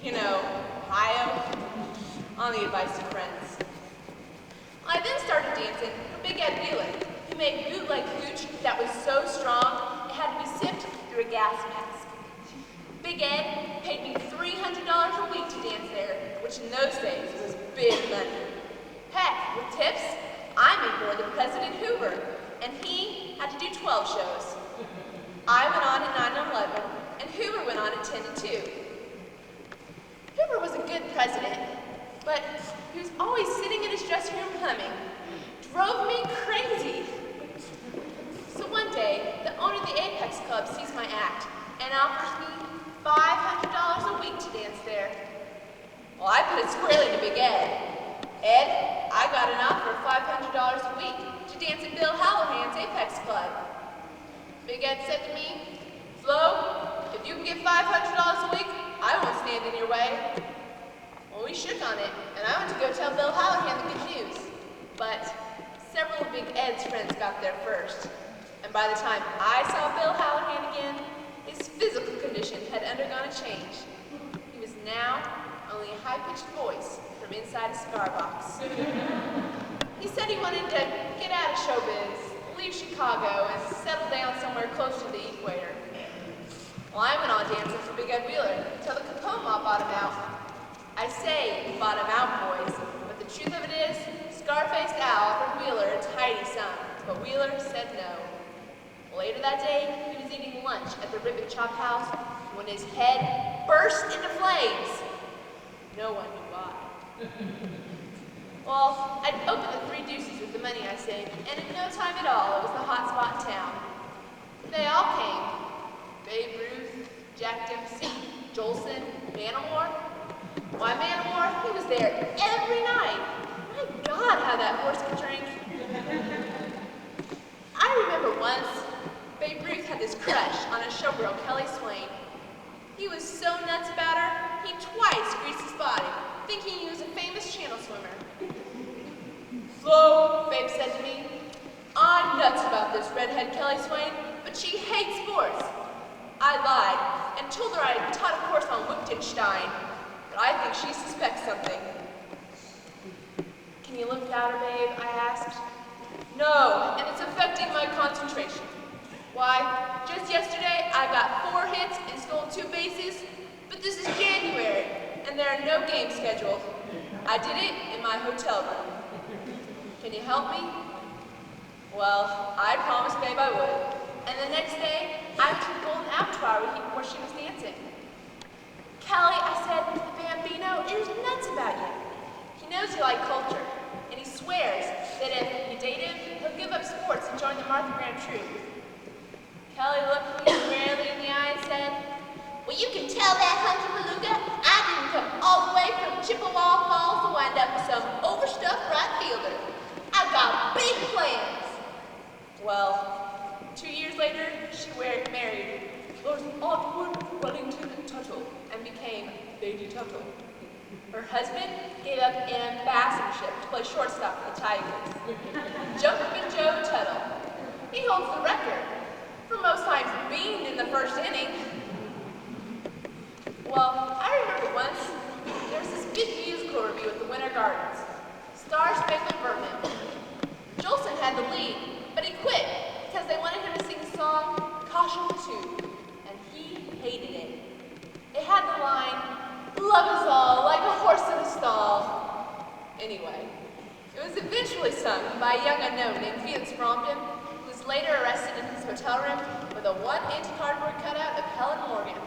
You know, Ohio, on the advice of friends. I then started dancing for Big Ed Wheeler, who made bootleg hooch that was so strong it had to be sipped through a gas mask. Big Ed paid me $300 a week to dance there, which in those days was big money. Heck, with tips, I made more than President Hoover, and he had to do 12 shows. I went on at 9 and 11, and Hoover went on at 10 and 2. Hoover was a good president, but he was always sitting in his dressing room humming. Drove me crazy. So one day, the owner of the Apex Club sees my act and offers me $500 a week to dance there. Well, I put it squarely to Big Ed. Ed, I got an offer of $500 a week to dance at Bill Hallahan's Apex Club. Big Ed said to me, Flo, if you can get $500 a week, I won't stand in your way. Well, we shook on it, and I went to go tell Bill Hallahan the good news. But several of Big Ed's friends got there first. And by the time I saw Bill Hallahan again, his physical condition had undergone a change. He was now only a high-pitched voice from inside a cigar box. He said he wanted to get out of showbiz, leave Chicago, and settle down somewhere close to the equator. Well, I went on dancing for Big Ed Wheeler until the Capone mob bought him out. I say bought him out, boys, but the truth of it is, Scarfaced Al offered Wheeler a tidy sum, but Wheeler said no. Later that day, he was eating lunch at the Rib and Chop House when his head burst into flames. No one knew why. Well, I'd opened the 3 deuces with the money I saved, and in no time at all, it was the hot spot in town. They all came. Babe Ruth, Jack Dempsey, Jolson, Manamore. Why, Manamore, he was there every night. My God, how that horse could drink. I remember once, Babe Ruth had this crush on a showgirl, Kelly Swain. He was so nuts about her, he twice greased his body, thinking he was a famous channel swimmer. Flo, Babe said to me, I'm nuts about this redhead Kelly Swain, but she hates sports. I lied and told her I had taught a course on Wittgenstein, but I think she suspects something. Can you lift louder, babe? I asked. No, and it's affecting my concentration. Why, just yesterday I got 4 hits and stole 2 bases, but this is January, and there are no games scheduled. I did it in my hotel room. Can you help me? Well, I promised babe I would, and the next day I went to the Golden Abattoir where she was dancing. Kelly, I said, the Bambino is nuts about you. He knows you like culture, and he swears that if you date him, he'll give up sports and join the Martha Graham troupe. Kelly looked me squarely in the eye and said, well, you can tell that hunky beluga I didn't come all the way from Chippewa Falls to wind up with some overstuffed right fielder. I've got big plans. Well, 2 years later, she married Lord Otwood Ruddington Tuttle and became Lady Tuttle. Her husband gave up an ambassadorship to play shortstop for the Tigers. Jumpman Joe Tuttle. He holds the record for most times being in the first inning. Well, I remember once, there was this big musical review at the Winter Gardens. Star Spangled Vermin. Jolson had the lead, but he quit because they wanted him to sing the song Caution to, and he hated it. It had the line, love is all, like a horse in a stall. Anyway, it was eventually sung by a young unknown named Felix Brompton, who was later arrested in his hotel room with a 1-inch cardboard cutout of Helen Morgan.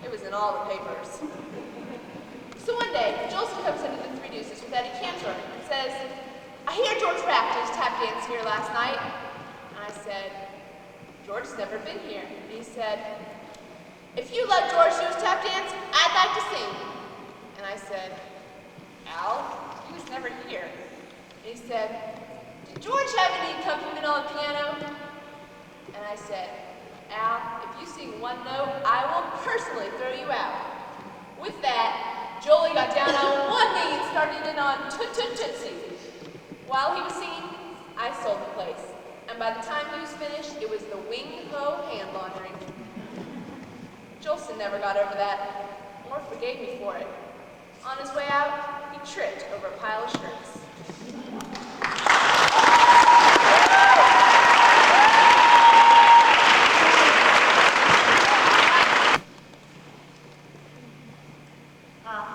It was in all the papers. So one day, Jolson comes into the Three Deuces with Eddie Cantor and says, I hear George rapped his tap dance here last night. And I said, George's never been here. And he said, if you let George do his tap dance, I'd like to sing. And I said, Al, he was never here. And he said, did George have any accompaniment on the piano? And I said, Al, if you sing one note, I will personally throw you out. With that, Jolie got down on one knee and started in on Toot Toot Tootsie. While he was singing, I sold the place. And by the time he was finished, it was the wing-ho hand laundering. Jolson never got over that, or forgave me for it. On his way out, he tripped over a pile of shirts.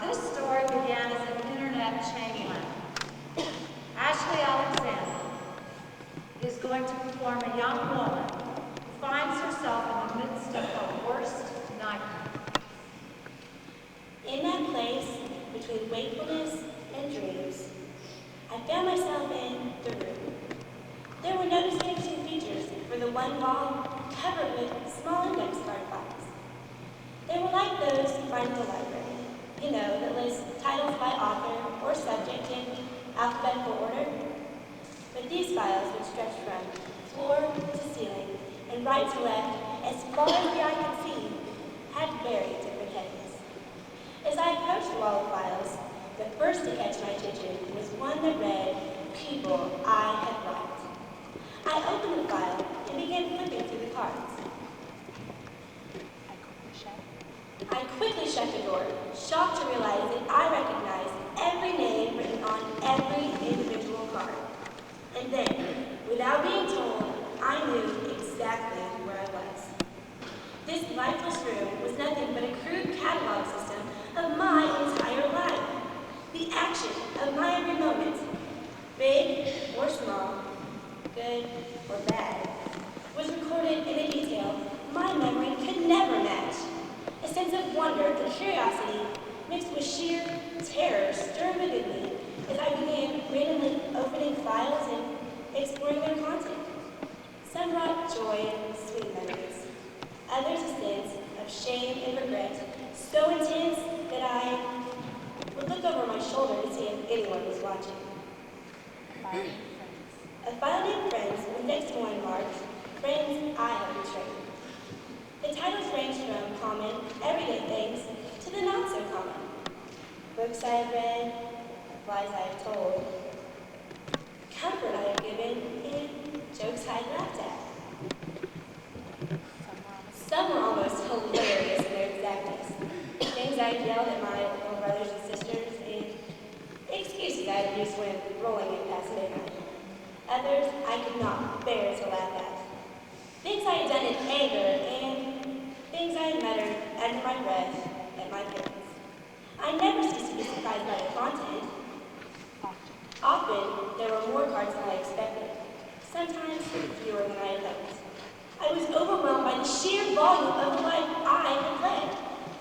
This story began as an internet chain link. Ashley Alexander is going to perform a young woman who finds herself in the midst of her worst nightmare.
In that place between wakefulness and dreams, I found myself in the room. There were no distinguishing features for the one wall covered with small index card files. They were like those you find in the library, you know, that lists titles by author or subject in alphabetical order. But these files would stretch from floor to ceiling and right to left, as far as the eye could see, had very different headings. As I approached the wall of files, the first to catch my attention was one that read, People I Have Liked. I opened the file and began flipping through the cards. I quickly shut the door, shocked to realize that I recognized every name written on every individual card. And then, without being told, I knew exactly where I was. This lifeless room was nothing but a crude catalog system of my entire life. The action of my every moment, big or small, good or bad, was recorded in a detail my memory could never match. A sense of wonder and curiosity mixed with sheer terror stirred within me as I began randomly opening files and exploring their content. Some brought joy and sweet memories, others a sense of shame and regret so intense that I would look over my shoulder to see if anyone was watching. A file named Friends was next to one marked, Friends I Have Betrayed. The titles ranged from common, everyday things to the not-so-common. Books I have read, lies I have told, comfort I have given, and
jokes I laughed at. Some were almost hilarious in their exactness. Things I yelled at my little brothers and sisters, and excuses I used when rolling in past midnight. Others I could not bear to laugh at. Things I had done in anger, and things I had muttered under my breath at my parents. I never ceased to be surprised by the content. Often, there were more cards than I expected, sometimes fewer than I had hoped. I was overwhelmed by the sheer volume of the life I had led.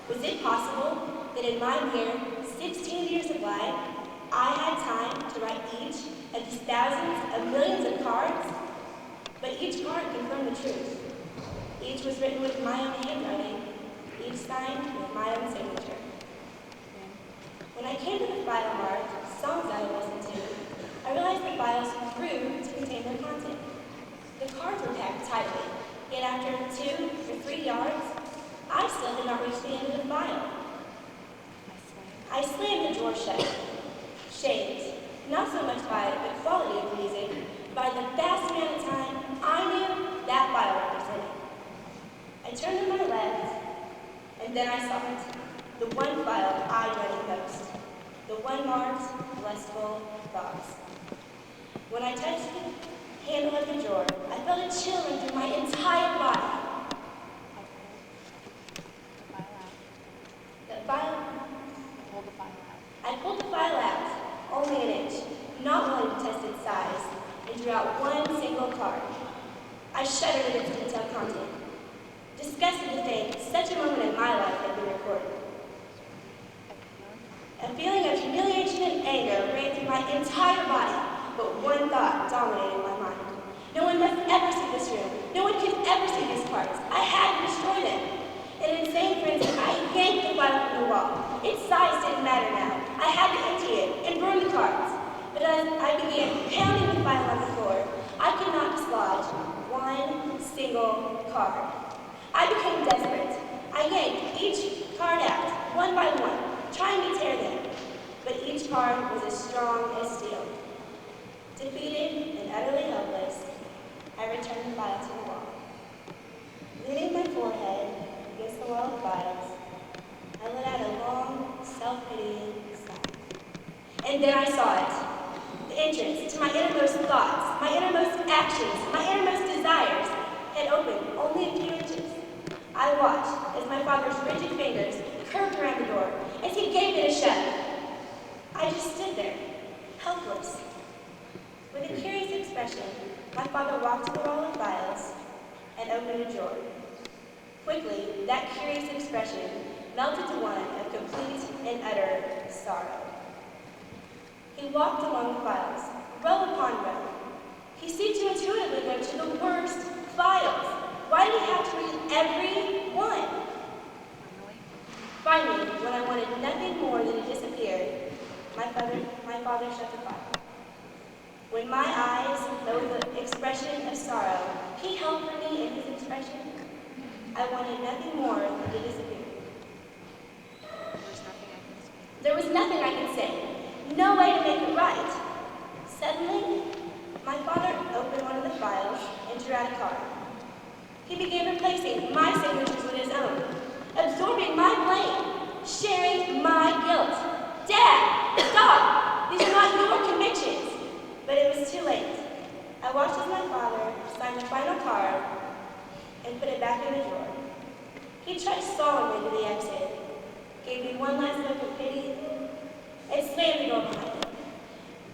Was it possible that in my mere 16 years of life, I had time to write each of these thousands of millions of cards? But each card confirmed the truth. Each was written with my own handwriting, each signed with my own signature. When I came to the file marked songs I had listened to, I realized the files grew to contain their content. The cards were packed tightly, yet after 2 or 3 yards, I still had not reached the end of the file. I slammed the drawer shut, shamed, not so much by the quality of the music, but by the vast amount of time I knew that file represented. I turned to my left, and then I saw it, the one file I dreaded most, the one marked lustful thoughts. When I touched the handle of the drawer, I felt a chill run through my entire body. I pulled the file out, only an inch, not willing to test its size, and drew out one single card. I shuddered at its detailed content, disgusted to think such a moment in my life had been recorded. A feeling of humiliation and anger ran through my entire body, but one thought dominated my mind. No one must ever see this room. No one can ever see these cards. I had to destroy them. In insane frenzy, I yanked the file from the wall. Its size didn't matter now. I had to empty it and burn the cards. But as I began pounding the file on the floor, I could not dislodge one single card. I became desperate. I yanked each card out, one by one, trying to tear them. But each card was as strong as steel. Defeated and utterly helpless, I returned the file to the wall. Leaning my forehead against the wall of files, I let out a long, self-pitying sigh. And then I saw it. The entrance to my innermost thoughts, my innermost actions, my innermost desires had opened only a few inches. I watched as my father's rigid fingers curved around the door as he gave it a shove. I just stood there, helpless. With a curious expression, my father walked to the wall of files and opened a drawer. Quickly, that curious expression melted to one of complete and utter sorrow. He walked along the files, row upon row. He seemed to intuitively go to the worst files. Why did he have to read every one? Finally, when I wanted nothing more than to disappear, my father shut the file. When my eyes showed the expression of sorrow he held for me in his expression, I wanted nothing more than to disappear. There was nothing I could say. No way to make it right. Suddenly, my father opened one of the files and drew out a card. He began replacing my signatures with his own, absorbing my blame, sharing my guilt. Dad, stop! These are not your convictions. But it was too late. I watched as my father signed the final card and put it back in the drawer. He trudged solemnly to the exit, gave me one last look of pity, and slammed the door behind him.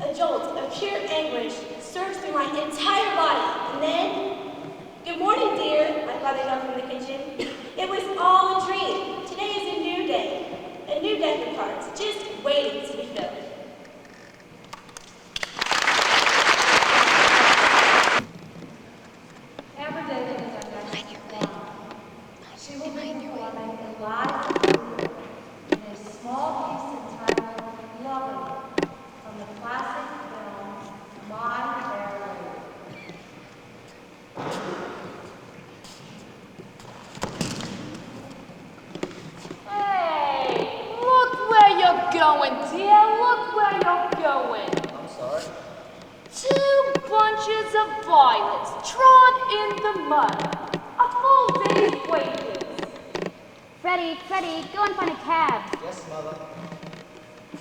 A jolt of pure anguish surged through my entire body, and then, "Good morning, dear," my father yelled from the kitchen. It was all a dream. Today is a new day, a new deck of cards, just waiting to be filled.
Every day that is our next one, she will be performing a live performance in a small piece entitled Loving from the classic film My Fair Lady.
Hey, look where you're
bunches of violets trod in the mud. A full day's wages.
Freddie, go and find a cab.
Yes, Mother.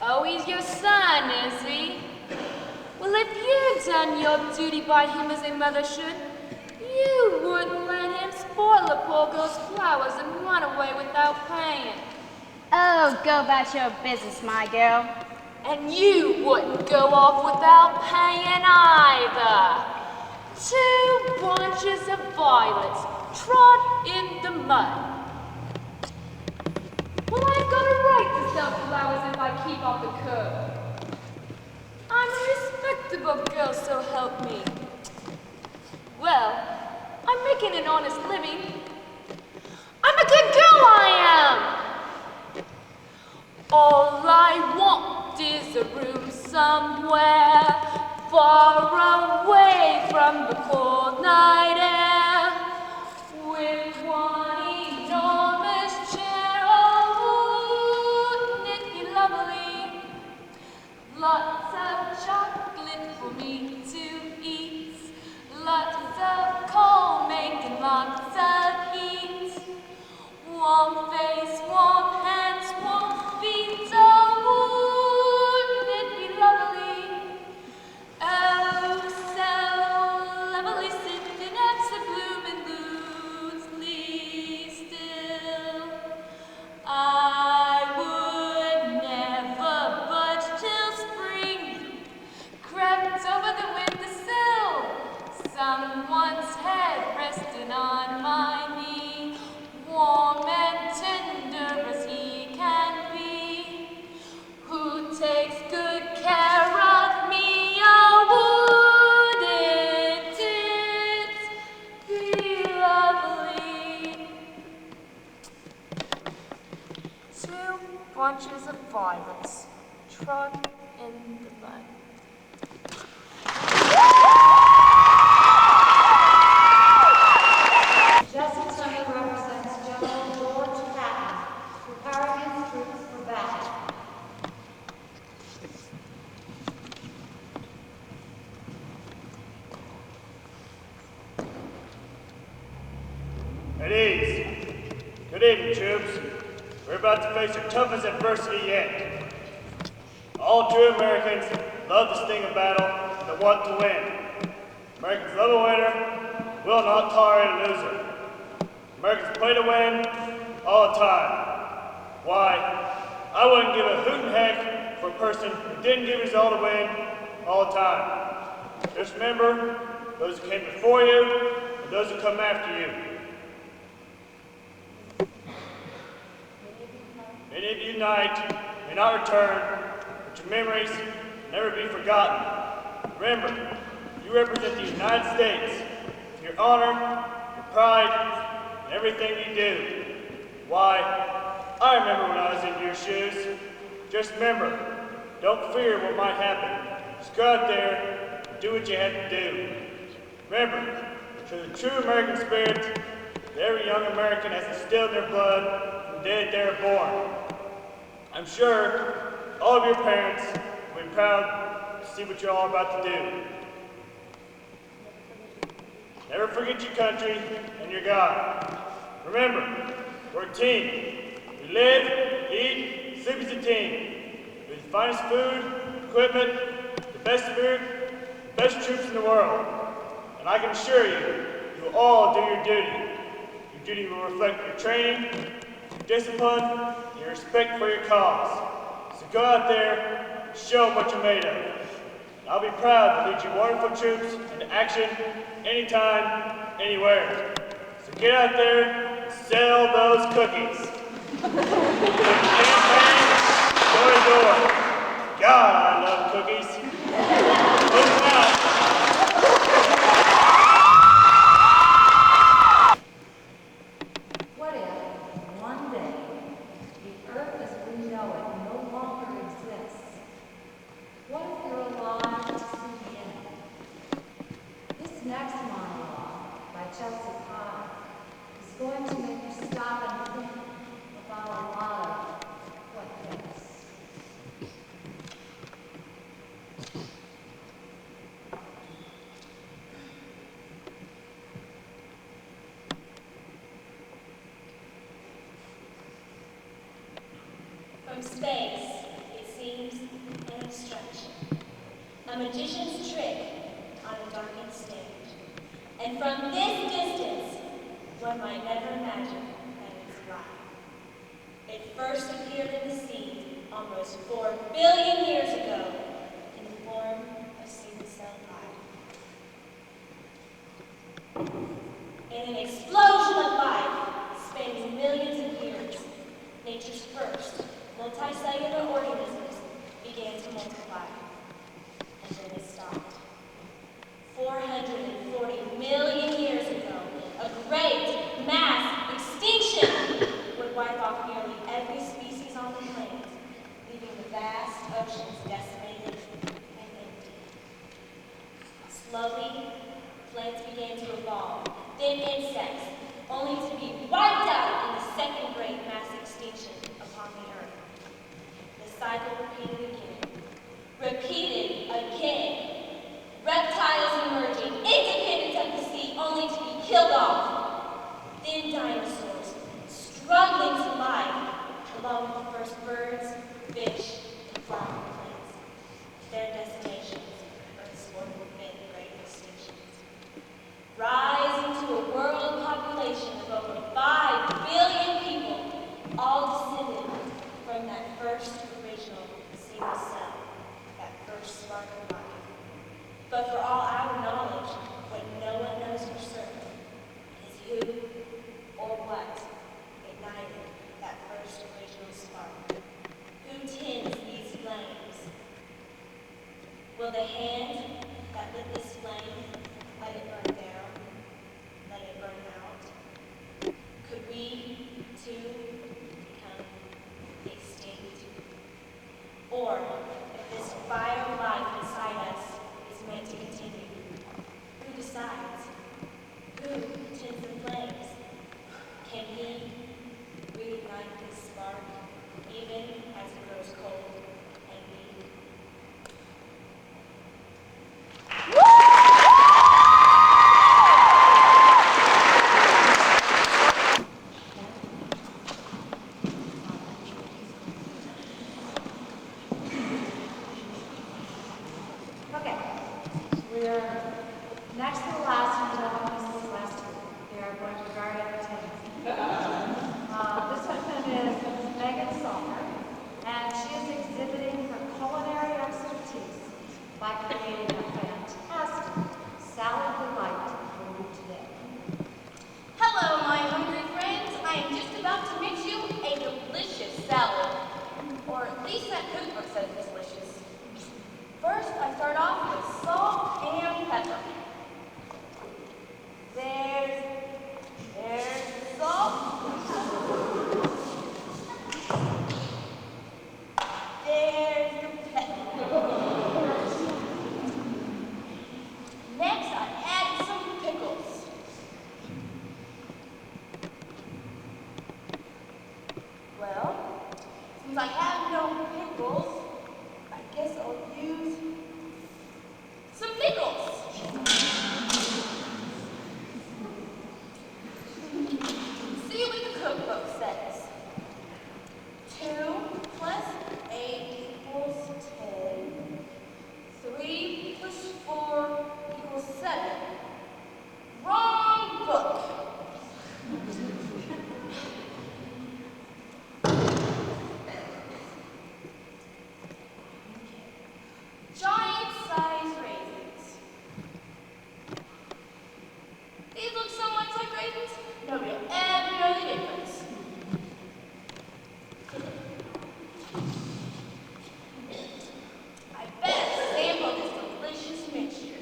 Oh, he's your son, is he? Well, if you'd done your duty by him as a mother should, you wouldn't let him spoil a poor girl's flowers and run away without paying.
Oh, go about your business, my girl.
And you wouldn't go off without paying either. 2 bunches of violets trod in the mud. Well, I've got a right to sell flowers if I keep off the curb. I'm a respectable girl, so help me. Well, I'm making an honest living. I'm a good girl, I am. All I want is a room somewhere far away from the cold night air, with one enormous chair. Oh, wouldn't it be lovely? Lots of chocolate for me to eat, lots of coal making lots of heat, warm face, warm hands, warm feet. Oh, wouldn't it be lovely? Oh, so lovely, sitting at the blooming loosely still. I would never budge till spring crept over the windowsill, someone's head resting on my knee, warm and tender as he can be, who takes good care of me. Oh, wouldn't it be lovely? 2 bunches of violets trod in the mud.
Jesse Turner represents General George Patton, preparing his troops for battle.
At ease. Good evening, troops. We're about to face the toughest adversity yet. All true Americans love this thing of battle and want to win. Americans love a winner, will not tolerate a loser. Americans play to win all the time. Why, I wouldn't give a hoot and heck for a person who didn't give his all to win all the time. Just remember, those who came before you and those who come after you. Many of you tonight may not return, but your memories will never be forgotten. Remember, you represent the United States, your honor, your pride, and everything you do. Why, I remember when I was in your shoes. Just remember, don't fear what might happen. Just go out there and do what you have to do. Remember, show the true American spirit that every young American has instilled in their blood from the day that they were born. I'm sure all of your parents will be proud to see what you're all about to do. Never forget your country and your God. Remember, we're a team. We live, eat, sleep as a team. With the finest food, equipment, the best spirit, the best troops in the world. And I can assure you, you will all do your duty. Your duty will reflect your training, your discipline, and your respect for your cause. So go out there and show them what you're made of. And I'll be proud to lead you wonderful troops into action anytime, anywhere. So get out there and sell those cookies. Campaign, door to door. God, I love cookies. Open out.
What if, one day, the earth as we know it no longer exists? What if you're alive to see the end? This next monologue by Chelsea Potter is going to make you stop and think about a lot of what ifs.
a magician's trick on a darkened stage. And from this distance, one might never imagine that it's life. It first appeared in the sea almost 4 billion years ago in the form of single-cell life. In an explosion of life spanning millions of years, nature's first multicellular organisms began to multiply. And then it stopped. 440 million years ago, a great mass extinction would wipe off nearly every species on the planet, leaving the vast oceans decimated and empty. Slowly, plants began to evolve, then insects, only to be wiped out in the second great mass extinction upon the Earth. The cycle repeated again. Reptiles emerging, independent of the sea, only to be killed off. Then dinosaurs, struggling to life, along with the first birds, fish, and flowering plants. Their decimations are historic event great extinctions. Rising to a world population of over 5 billion people, all descended from that first original single cell, that first spark of life. But for all our knowledge, what no one knows for certain is who or what ignited that first original spark. Who tends these flames? Will the hand that lit this flame let it burn down? Let it burn out? Could we, too, become extinct? Or, if this fire of life inside us is meant to continue, who decides? Who tends the flames? Can he reignite this spark, even as it grows cold and weak?
Okay, we are next to the last one. This is last two. We are going to regard entertainment. This one is Megan Salter, and she is exhibiting her culinary expertise by creating a fantastic salad delight for you today.
Hello, my hungry friends. I am just about to mix you a delicious salad. Or at least that cookbook says it's delicious. First, I start off with salt and pepper. There's the salt. There's the pepper. Next, I add some pickles. Well, since I have no pickles, I guess I'll use some pickles. See what the cookbook says. 2 plus 8 equals 10. 3 plus 4 equals 7. Wrong book. Giant size raisins. These look so much like raisins, nobody will ever know the difference. I better sample this delicious mixture.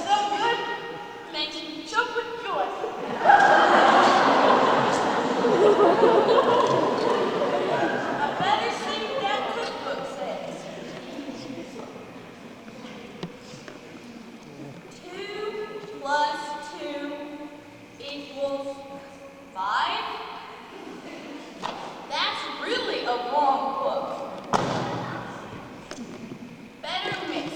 So good, makes me choke with joy. I better see what that cookbook says. 2 plus 2 equals 5. That's really a wrong book. Better mix.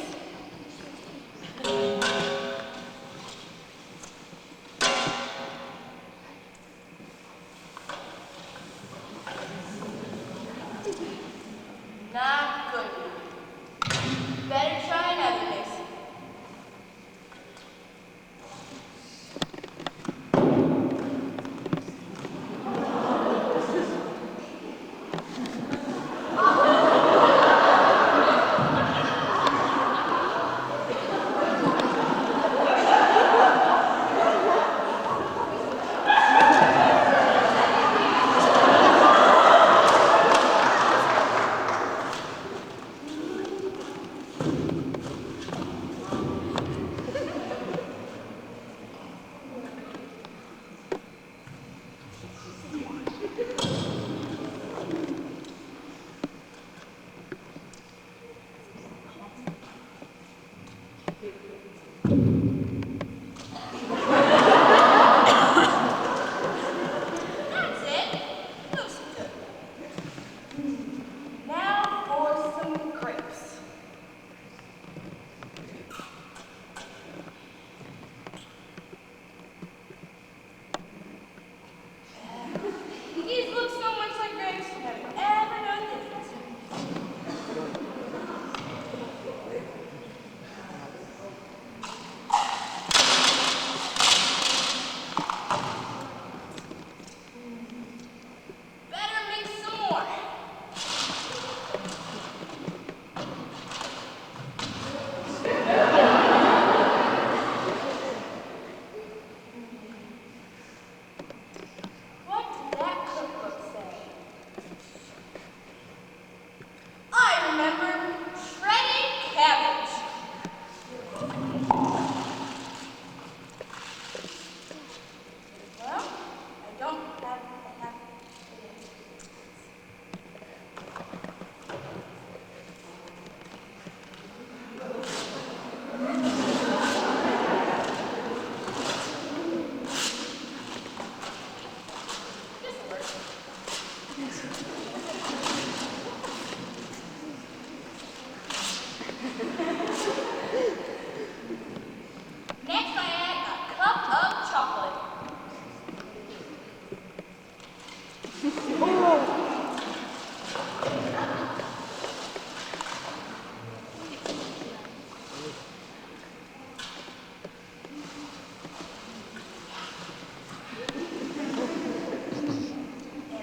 And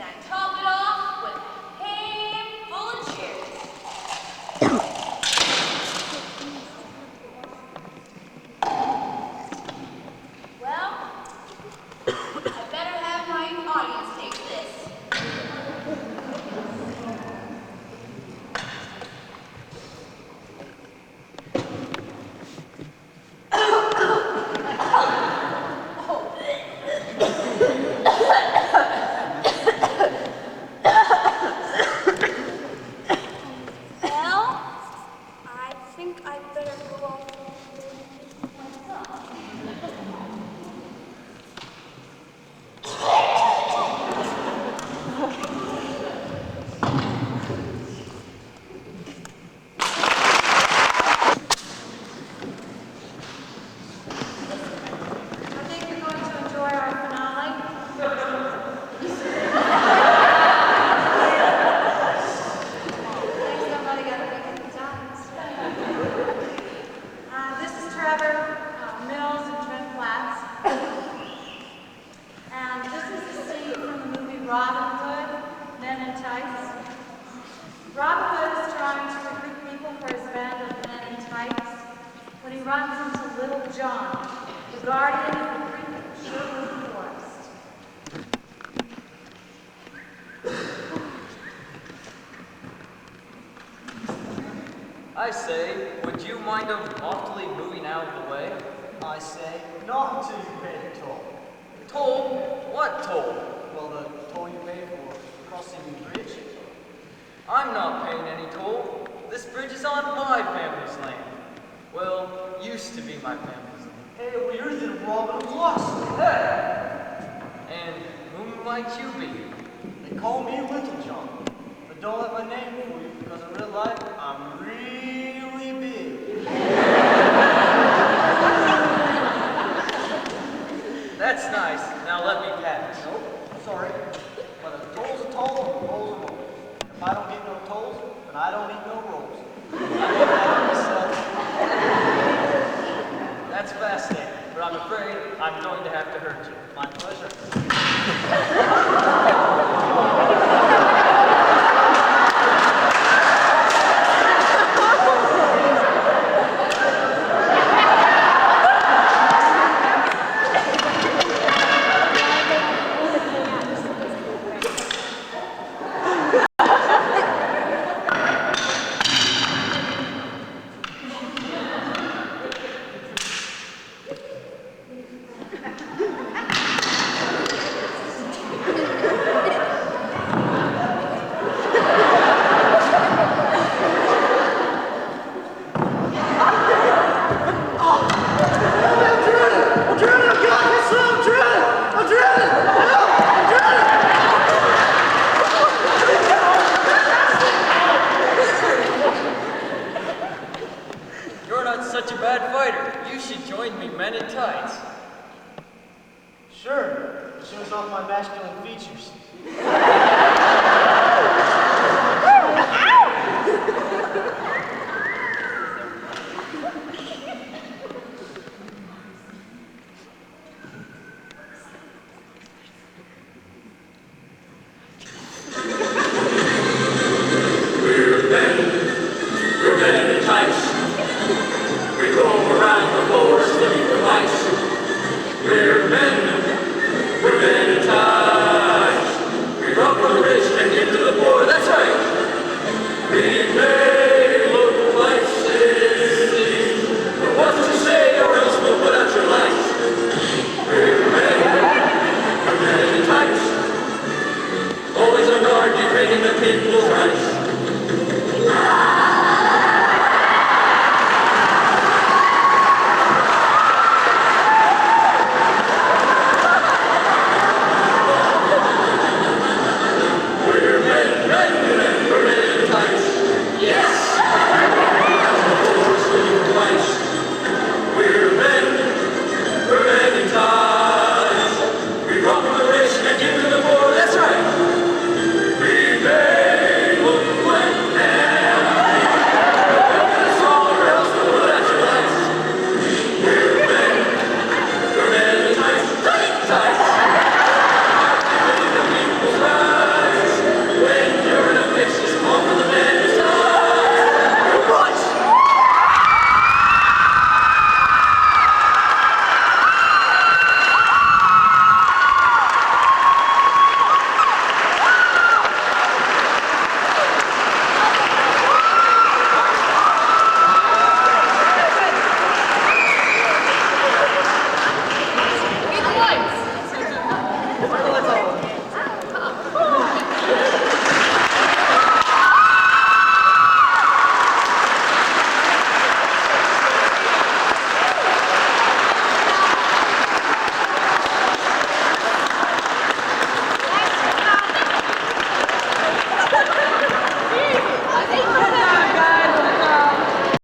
I top it off with a handful of cherries. Well, I better have my audience taste this.
Well, I think I'd better go off myself.
I think you're going to enjoy our finale. Thanks, somebody got to pick at the times. This is Trevor Mills and Trent Flats. And this is a scene from the movie Robin Hood, Men in Tights. Robin Hood is trying to recruit people for his band of men in tights when he runs into Little John, the guardian of the creek of Sherwood Forest.
I say, would you mind awfully moving out of the way?
I say, not until you pay the toll.
Toll? What toll?
Well, the toll you pay for crossing the bridge.
I'm not paying any toll. This bridge is on my family's land. Well, used to be my family's land.
Hey, well, you're the Robin Lost.
Hey! And whom might you be?
They call me Little John. But don't let my name fool you, because in real life, I'm really big.
That's nice. Now let me pass.
Nope, sorry. But a toll's a toll and a roll's a roll. If I don't get no tolls, then I don't eat no rolls. I get that myself.
That's fascinating, but I'm afraid I'm going to have to hurt you.
My pleasure.
Such a bad fighter. You should join me, Men in Tights.
Sure. It shows off my masculine features.
We're men in tights. We roam around the forest looking for mice. We're men in tights. We run from the rich and get to the poor, that's right. We may look like cities, but what to say or else we'll put out your lights. We're men in tights. Always on guard, defending the people's rights.
toll.